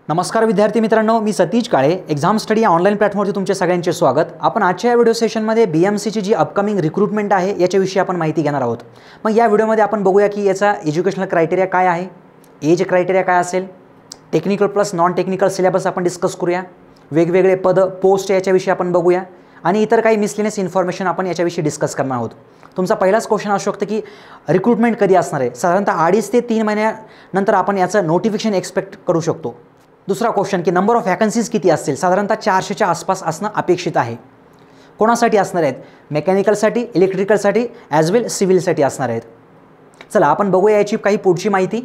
नमस्कार विद्यार्थी मित्रांनो, मी सतीश काळे एक्झाम स्टडी या ऑनलाईन प्लॅटफॉर्मवरती तुमचे सगळ्यांचे स्वागत। आपण आजच्या या व्हिडिओ सेशनमध्ये BMCची जी अपकमिंग रिक्रूटमेंट आहे याच्याविषयी आपण माहिती घेणार आहोत। मग या व्हिडिओमध्ये आपण बघूया की याचा एज्युकेशनल क्रायटेरिया काय आहे, एज क्रायटेरिया काय असेल, technical plus non technical syllabus आपण डिस्कस करूया, वेगवेगळे पद पोस्ट याच्याविषयी आपण बघूया आणि इतर काही मिसलेनियस इन्फॉर्मेशन आपण याच्याविषयी डिस्कस करणार आहोत। तुमचा पहिलाच क्वेश्चन असू शकतो की रिक्रूटमेंट कधी असणार आहे, साधारणतः 2.5 ते 3 महिन्यानंतर आपण याचं नोटिफिकेशन एक्सपेक्ट करू शकतो। दुसरा क्वेश्चन की नंबर ऑफ वॅकन्सीज किती असतील, साधारणतः 400च्या आसपास असणं अपेक्षित आहे। कोणासाठी असणार आहेत, मेकॅनिकलसाठी, इलेक्ट्रिकलसाठी ॲज वेल सिव्हिलसाठी असणार आहेत। चला आपण बघूया याची काही पुढची माहिती।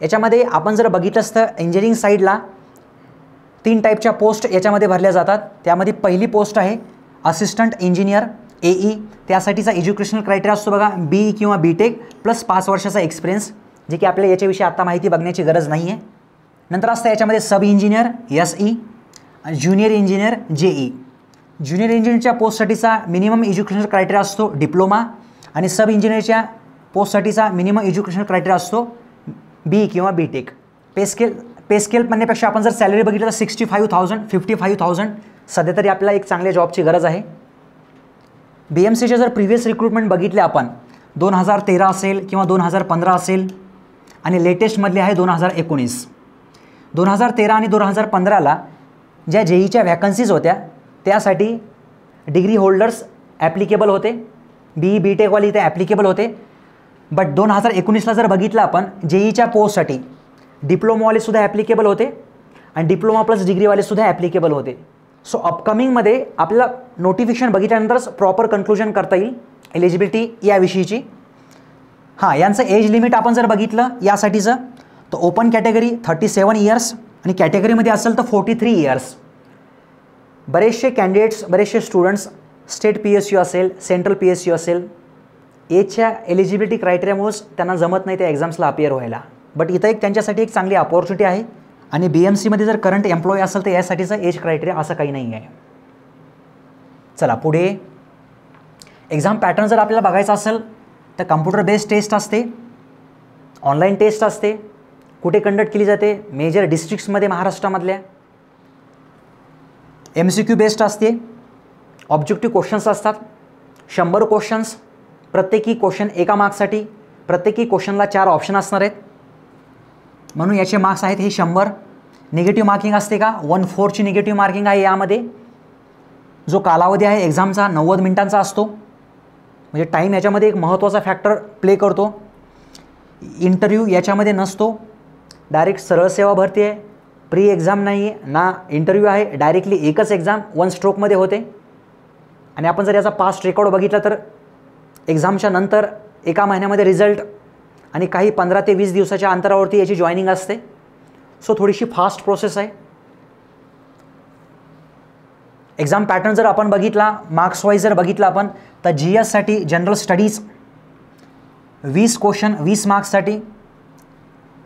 याच्यामध्ये आपण जर बघितलं असतं इंजिनिअरिंग साईडला 3 टाईपच्या पोस्ट याच्यामध्ये भरल्या जातात। त्यामध्ये पहिली पोस्ट आहे असिस्टंट इंजिनियर AE, त्यासाठीचा एज्युकेशनल क्रायटेरिया असतो बघा BE किंवा BTech प्लस 5 वर्षाचा एक्सपिरियन्स, जे की आपल्याला याच्याविषयी आता माहिती बघण्याची गरज नाही आहे। नंतर असतं याच्यामध्ये सब इंजिनियर SE आणि ज्युनियर इंजिनियर JE। ज्युनियर इंजिनियरच्या पोस्टसाठीचा मिनिमम एज्युकेशनल क्रायटेरिया असतो डिप्लोमा आणि सब इंजिनियरच्या पोस्टसाठीचा मिनिमम एज्युकेशनल क्रायटेरिया असतो BE किंवा BTech। पे स्केल म्हणण्यापेक्षा आपण जर सॅलरी बघितलं तर 65,000 55,000 सध्या तरी आपल्याला एक चांगल्या जॉबची गरज आहे। BMCच्या जर प्रिव्हियस रिक्रूटमेंट बघितले आपण 2013 असेल किंवा 2015 असेल आणि लेटेस्टमधले आहे 2019। 2013 आणि 2015ला ज्या JEच्या वॅकन्सीज होत्या त्यासाठी डिग्री होल्डर्स ॲप्लिकेबल होते, BE BTechवाले इथे ॲप्लिकेबल होते। बट 2019ला जर बघितलं आपण JEच्या पोस्टसाठी डिप्लोमावालेसुद्धा ॲप्लिकेबल होते आणि डिप्लोमा प्लस डिग्रीवालेसुद्धा ॲप्लिकेबल होते। सो अपकमिंगमध्ये आपल्याला नोटिफिकेशन बघितल्यानंतरच प्रॉपर कन्क्लुजन करता येईल एलिजिबिलिटी याविषयीची। हां, यांचं एज लिमिट आपण जर बघितलं यासाठीचं तर ओपन कॅटेगरी 37 इयर्स आणि कॅटेगरीमध्ये असेल तर 43 इयर्स। बरेचसे कॅन्डिडेट्स, बरेचसे स्टुडंट्स स्टेट PSU असेल, सेंट्रल PSU असेल, एजच्या एलिजिबिलिटी क्रायटेरियामुळेच त्यांना जमत नाही त्या एक्झाम्सला अपियर व्हायला। बट इथं एक त्यांच्यासाठी एक चांगली अपॉर्च्युनिटी आहे आणि BMCमध्ये जर करंट एम्प्लॉई असेल तर यासाठीचा एज क्रायटेरिया असं काही नाही आहे। चला पुढे एक्झाम पॅटर्न जर आपल्याला बघायचं असेल तर कम्प्युटर बेस्ड टेस्ट असते, ऑनलाईन टेस्ट असते। कुठे कंडक्ट केली जाते, मेजर डिस्ट्रिक्ट्समध्ये महाराष्ट्रामधल्या। MCQ बेस्ड असते, ऑब्जेक्टिव्ह क्वेश्चन्स असतात 100 क्वेश्चन्स, प्रत्येकी क्वेश्चन एका मार्क्ससाठी, प्रत्येकी क्वेश्चनला 4 ऑप्शन असणार आहेत म्हणून याचे मार्क्स आहेत हे 100। निगेटिव्ह मार्किंग असते का, 1/4ची निगेटिव्ह मार्किंग आहे यामध्ये। जो कालावधी आहे एक्झामचा 90 मिनिटांचा असतो, म्हणजे टाईम याच्यामध्ये एक महत्त्वाचा फॅक्टर प्ले करतो। इंटरव्ह्यू याच्यामध्ये नसतो, डायरेक्ट सरळ सेवा भरती आहे, प्री एक्झाम नाही आहे ना इंटरव्ह्यू आहे, डायरेक्टली एकच एक्झाम 1 स्ट्रोकमध्ये होते। आणि आपण जर याचा पास्ट रेकॉर्ड बघितला तर एक्झामच्या नंतर एका महिन्यामध्ये रिझल्ट आणि काही 15 ते 20 दिवसाच्या अंतरावरती याची जॉईनिंग असते। सो थोडीशी फास्ट प्रोसेस आहे। एक्झाम पॅटर्न जर आपण बघितला मार्क्स वाईज जर बघितला आपण तर GSसाठी जनरल स्टडीज 20 क्वेश्चन 20 मार्क्ससाठी,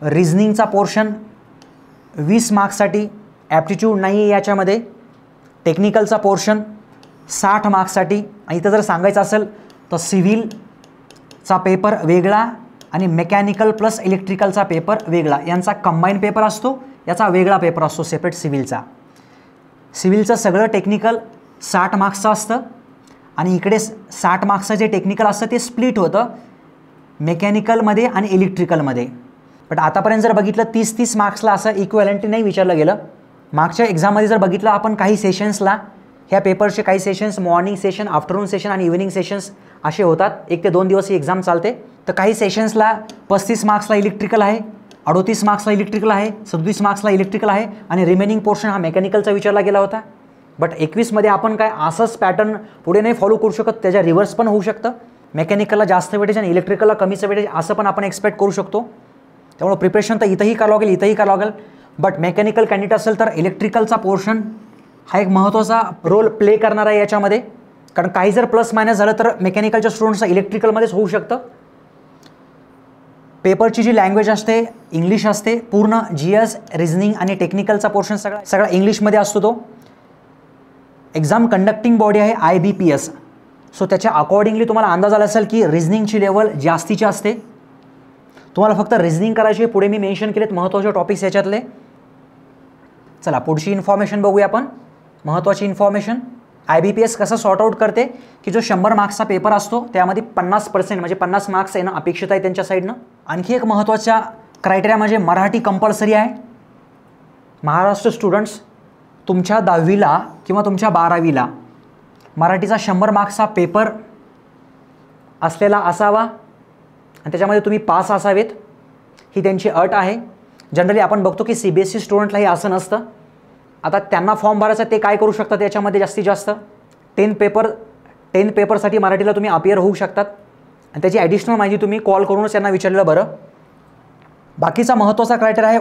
रिझनिंगचा पोर्शन 20 मार्क्ससाठी, ॲप्टिट्यूड नाही आहे याच्यामध्ये, टेक्निकलचा पोर्शन 60 मार्क्ससाठी आणि इथं जर सांगायचं असेल तर सिव्हिलचा पेपर वेगळा आणि मेकॅनिकल प्लस इलेक्ट्रिकलचा पेपर वेगळा, यांचा कंबाईन पेपर असतो, याचा वेगळा पेपर असतो सेपरेट सिव्हिलचा। सिव्हिलचं सगळं टेक्निकल 60 मार्क्सचं असतं आणि इकडे 60 मार्क्सचं जे टेक्निकल असतं ते स्प्लिट होतं मेकॅनिकलमध्ये आणि इलेक्ट्रिकलमध्ये। बट आतापर्यंत जर बघितलं 30-30 मार्क्सला असं इक्वॅलंटली नाही विचारलं गेलं। मागच्या एक्झाममध्ये जर बघितलं आपण काही सेशन्सला ह्या पेपरचे काही sessions morning session, afternoon session आणि इव्हिनिंग सेशन्स असे होतात, 1 ते 2 दिवस ही एक्झाम चालते। तर काही सेशन्सला 35 मार्क्सला इलेक्ट्रिकल आहे, 38 मार्क्सला इलेक्ट्रिकल आहे, 37 मार्क्सला इलेक्ट्रिकल आहे आणि रिमेनिंग पोर्शन हा मेकॅनिकलचा विचारला गेला होता। बट 21मध्ये आपण काय असंच पॅटर्न पुढे नाही फॉलो करू शकत, त्याच्या रिव्हर्स पण होऊ शकतं। मेकॅनिकलला जास्त वेटेज आणि इलेक्ट्रिकलला कमीचं वेटेज असं पण आपण एक्सपेक्ट करू शकतो। त्यामुळे प्रिपरेशन तर इथंही करावं लागेल, इथंही करावं लागेल। बट मेकॅनिकल कॅन्डिडेट असेल तर इलेक्ट्रिकलचा पोर्शन हा एक महत्त्वाचा रोल प्ले करणार आहे याच्यामध्ये, कारण काही जर प्लस मायनस झालं तर मेकॅनिकलच्या स्टुडंट्सचं इलेक्ट्रिकलमध्येच होऊ शकतं। पेपरची जी लँग्वेज असते इंग्लिश असते, पूर्ण GS रिझनिंग आणि टेक्निकलचा पोर्शन सगळा इंग्लिशमध्ये असतो तो। एक्झाम कंडक्टिंग बॉडी आहे IBPS, सो त्याच्या अकॉर्डिंगली तुम्हाला अंदाज आला असेल की रिझनिंगची लेवल जास्तीची असते। तुम्हाला फक्त रिझनिंग करायची आहे। पुढे मी मेन्शन केलेत महत्त्वाचे टॉपिक्स याच्यातले। चला पुढची इन्फॉर्मेशन बघूया आपण, महत्त्वाची इन्फॉर्मेशन. IBPS कसं सॉर्ट आउट करते की जो 100 मार्क्सचा पेपर असतो त्यामध्ये 50% म्हणजे 50 मार्क्स येणं अपेक्षित आहे त्यांच्या साईडनं. आणखी एक महत्त्वाचा क्रायटेरिया म्हणजे मराठी कंपल्सरी आहे. महाराष्ट्र स्टुडंट्स तुमच्या 10वीला किंवा तुमच्या 12वीला मराठीचा 100 मार्क्सचा पेपर असलेला असावा आणि त्याच्यामध्ये तुम्ही पास असावेत, ही त्यांची अट आहे. जनरली आपण बघतो की CBSE स्टुडंटलाही असं नसतं. आता त्यांना फॉर्म भरायचा ते काय करू शकतात याच्यामध्ये जास्तीत जास्त 10 पेपरसाठी मराठीला तुम्ही अपियर होऊ शकतात आणि त्याची ॲडिशनल माहिती तुम्ही कॉल करूनच त्यांना विचारलेलं बरं. बाकीचा महत्त्वाचा क्रायटेरिया आहे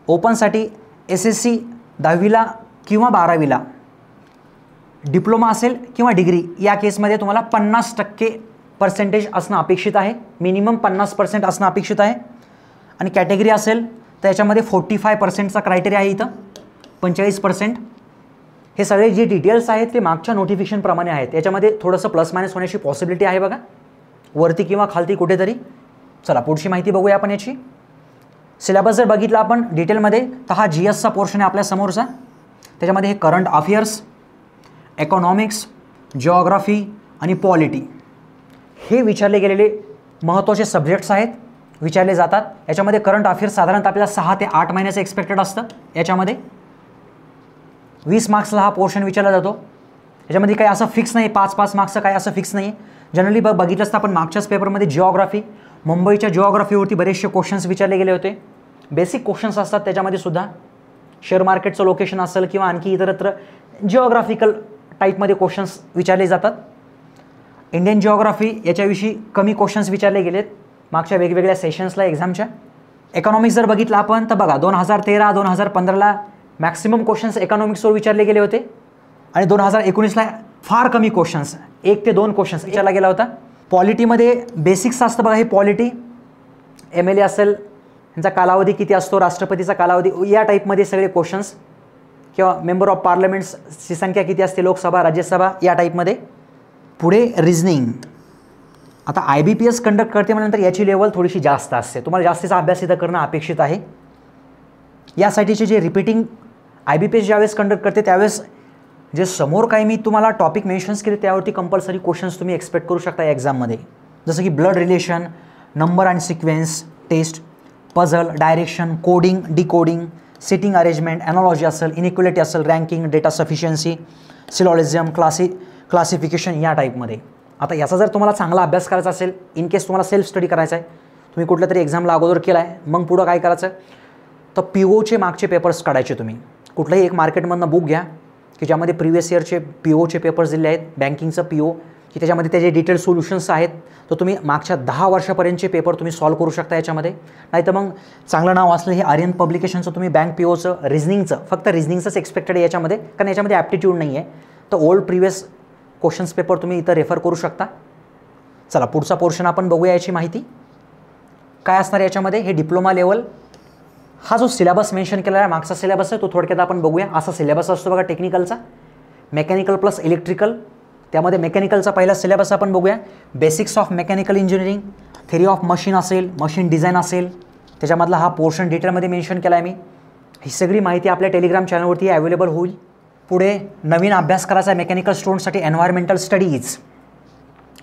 ओपनसाठी SSC 10वीला किंवा 12वीला डिप्लोमा असेल किंवा डिग्री, या केसमध्ये तुम्हाला 50% असणं अपेक्षित आहे, मिनिमम 50% असणं अपेक्षित आहे. आणि कॅटेगरी असेल तर याच्यामध्ये 45%चा क्रायटेरिया आहे, इथं 45%. हे सगळे जे डिटेल्स आहेत ते मागच्या नोटिफिकेशनप्रमाणे आहेत, याच्यामध्ये थोडंसं प्लस मायनस होण्याची पॉसिबिलिटी आहे बघा, वरती किंवा खालती कुठेतरी. चला पुढची माहिती बघूया आपण याची. सिलेबस जर बघितला आपण डिटेलमध्ये तर हा GSचा पोर्शन आहे आपल्या समोरचा. त्याच्यामध्ये हे करंट अफेअर्स, इकॉनॉमिक्स, जिओग्राफी आणि पॉलिटी हे विचारले गेलेले महत्त्वाचे सब्जेक्ट्स आहेत, विचारले जातात. याच्यामध्ये करंट अफेअर्स साधारणतः आपल्याला 6 ते 8 महिन्याचं एक्सपेक्टेड असतं. याच्यामध्ये 20 मार्क्सला हा पोर्शन विचारला जातो. याच्यामध्ये काही असं फिक्स नाही 5-5 मार्क्सचं काय असं फिक्स नाही. जनरली बघितलं असतं आपण मागच्याच पेपरमध्ये जिओग्राफी, मुंबईच्या जिओग्राफीवरती बरेचसे क्वेश्चन्स विचारले गेले होते. बेसिक क्वेश्चन्स असतात त्याच्यामध्ये सुद्धा, शेअर मार्केटचं लोकेशन असेल किंवा आणखी इतरत्र जिओग्राफिकल टाईपमध्ये क्वेश्चन्स विचारले जातात. इंडियन जिओग्राफी याच्याविषयी कमी क्वेश्चन्स विचारले गेलेत मागच्या वेगवेगळ्या सेशन्सला एक्झामच्या. इकॉनॉमिक्स जर बघितलं आपण तर बघा 2013-2015ला मॅक्सिमम क्वेश्चन्स इकॉनॉमिक्सवर विचारले गेले होते आणि 2019ला फार कमी क्वेश्चन्स 1 ते 2 क्वेश्चन्स विचारला गेला होता. पॉलिटीमध्ये बेसिक्स असतं बघा, हे पॉलिटी MLA असेल, यांचा कालावधी किती असतो, राष्ट्रपतीचा कालावधी, या टाईपमध्ये सगळे क्वेश्चन्स, किंवा मेंबर ऑफ पार्लमेंट्सची संख्या किती असते, लोकसभा राज्यसभा, या टाईपमध्ये. पुढे रिझनिंग. आता IBPS कंडक्ट करते म्हटल्यानंतर याची लेवल थोडीशी जास्त असते, तुम्हाला जास्तीचा अभ्यास इथं करणं अपेक्षित आहे. यासाठीचे जे रिपीटिंग IBPS ज्यावेळेस कंडक्ट करते त्यावेळेस जे समोर काही मी तुम्हाला टॉपिक मेन्शन्स केले त्यावरती कंपल्सरी क्वेश्चन्स तुम्ही एक्सपेक्ट करू शकता या एक्झाममध्ये, जसं की blood relation, number and sequence test, puzzle, direction, coding, decoding, sitting arrangement, analogy असेल, इनइक्वलिटी असेल, ranking, data sufficiency, syllogism, classification, या टाईपमध्ये. आता याचा जर तुम्हाला चांगला अभ्यास करायचा असेल, इन केस तुम्हाला सेल्फ स्टडी करायचा आहे, तुम्ही कुठल्या तरी एक्झामला अगोदर केला आहे, मग पुढं काय करायचं तर POचे मागचे पेपर्स काढायचे. तुम्ही कुठलंही एक मार्केटमधनं बुक घ्या की ज्यामध्ये प्रिव्हियस इयरचे POचे पेपर्स दिले आहेत, बँकिंगचं PO, की त्याच्यामध्ये त्याचे डिटेल सोल्युशन्स आहेत, तर तुम्ही मागच्या 10 वर्षापर्यंतचे पेपर तुम्ही सॉल्व्ह करू शकता याच्यामध्ये. नाही तर मग चांगलं नाव असलं हे आर्यन पब्लिकेशनचं तुम्ही बँक POचं, रिझनिंगचं, फक्त रिझनिंगचंच एक्सपेक्टेड आहे याच्यामध्ये, कारण याच्यामध्ये ॲप्टिट्यूड नाही आहे, तर ओल्ड प्रिव्हियस क्वेश्चन्स पेपर तुम्ही इथं रेफर करू शकता. चला पुढचा पोर्शन आपण बघूया. याची माहिती काय असणार याच्यामध्ये. हे डिप्लोमा लेवल, हा जो सिलेबस मेन्शन केला आहे मागचा सिलेबस आहे तो थोडक्यात आपण बघूया. असा सिलेबस असतो बघा टेक्निकलचा, मेकॅनिकल प्लस इलेक्ट्रिकल. त्यामध्ये मेकॅनिकलचा पहिला सिलेबस आपण बघूया. Basics of mechanical engineering, theory of machine असेल, मशीन डिझाईन असेल, त्याच्यामधला हा पोर्शन डिटेलमध्ये मेन्शन केला आहे मी. ही सगळी माहिती आपल्या टेलिग्राम चॅनलवरती अवेलेबल होईल. पुढे नवीन अभ्यास करायचा आहे मेकॅनिकल स्टुडंटसाठी, एन्व्हायरमेंटल स्टडीज.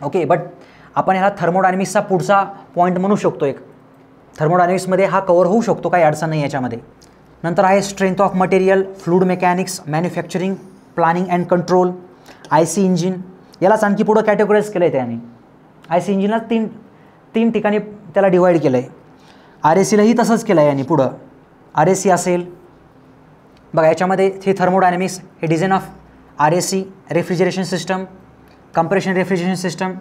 ओके, बट आपण ह्याला थर्मोडायनमिक्सचा पुढचा पॉईंट म्हणू शकतो. एक थर्मोडायनमिक्समध्ये हा कवर होऊ शकतो, काही अडचण नाही याच्यामध्ये. नंतर आहे strength of material, fluid mechanics, manufacturing, planning and control, IC engine. यालाच आणखी पुढं कॅटेगराईज केलं आहे त्याने. IC इंजिनला तीन ठिकाणी त्याला डिवाईड केलं आहे. RACलाही तसंच केलं आहे. आणि पुढं RAC असेल बघा, याच्यामध्ये हे थर्मोडायनमिक्स, हे design of RAC, refrigeration system, compression refrigeration system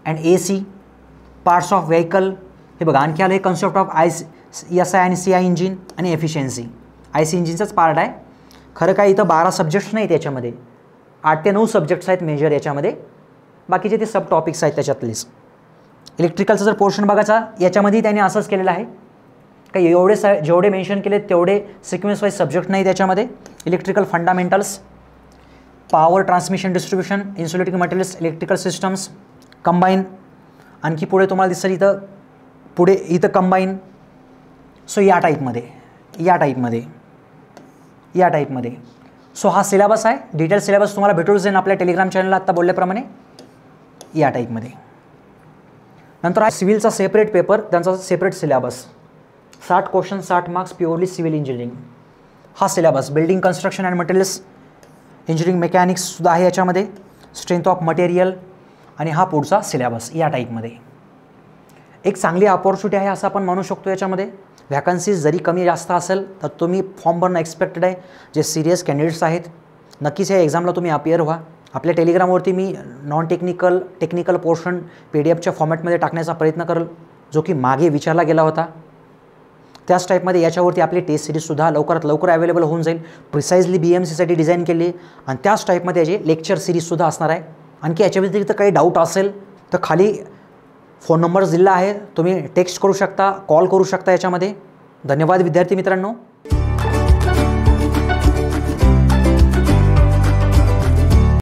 and AC, parts of vehicle. हे बघा आणखी आलं हे कन्सेप्ट ऑफ SI आणि CI इंजिन आणि एफिशियन्सी. IC इंजिनचाच पार्ट आहे. खरं काय इथं 12 सब्जेक्ट्स नाहीत याच्यामध्ये, 8 ते 9 सब्जेक्ट्स आहेत मेजर याच्यामध्ये, बाकीचे ते सब टॉपिक्स आहेत त्याच्यातलेच. इलेक्ट्रिकलचं जर पोर्शन बघायचा याच्यामध्ये त्याने असंच केलेलं आहे, काही जेवढे मेन्शन केले तेवढे सिक्वेन्स वाईज सब्जेक्ट नाही त्याच्यामध्ये. Electrical fundamentals, power transmission distribution, insulating materials, electrical systems, combine. आणखी पुढे तुम्हाला दिसेल इथं कंबाईन. सो या टाईपमध्ये या टाईपमध्ये. सो हा सिलेबस आहे. डिटेल सिलेबस तुम्हाला भेटून जाईल आपल्या टेलिग्राम चॅनलला आत्ता बोलल्याप्रमाणे या टाईपमध्ये. नंतर आहे सिव्हिलचा सेपरेट पेपर, त्यांचा separate syllabus, 60 question 60 marks purely civil engineering. हा syllabus building construction and materials engineering मेकॅनिक्ससुद्धा आहे याच्यामध्ये, स्ट्रेंथ ऑफ मटेरियल, आणि हा पुढचा सिलेबस या टाईपमध्ये. एक चांगली अपॉर्च्युनिटी आहे असं आपण म्हणू शकतो. याच्यामध्ये व्हॅकन्सीज जरी कमी जास्त असेल तर तुम्ही फॉर्म भरणं एक्सपेक्टेड आहे. जे सिरियस कॅन्डिडेट्स आहेत नक्कीच या एक्झामला तुम्ही अपियर व्हा. आपल्या टेलिग्रामवरती मी नॉन टेक्निकल पोर्शन PDF फॉर्मॅटमध्ये टाकण्याचा प्रयत्न करेल, जो की मागे विचारला गेला होता. त्याच टाईपमध्ये याच्यावरती आपली टेस्ट सिरीजसुद्धा लवकरात लवकर अवेलेबल होऊन जाईल. प्रिसाइजली BMCसाठी डिझाईन केली आणि त्याच टाईपमध्ये याची लेक्चर सिरीजसुद्धा असणार आहे. आणखी याच्या व्यतिरिक्त काही डाऊट असेल तर खाली फोन नंबर दिला आहे, तुम्ही टेक्स्ट करू शकता, कॉल करू शकता याच्यामध्ये. धन्यवाद विद्यार्थी मित्रांनो.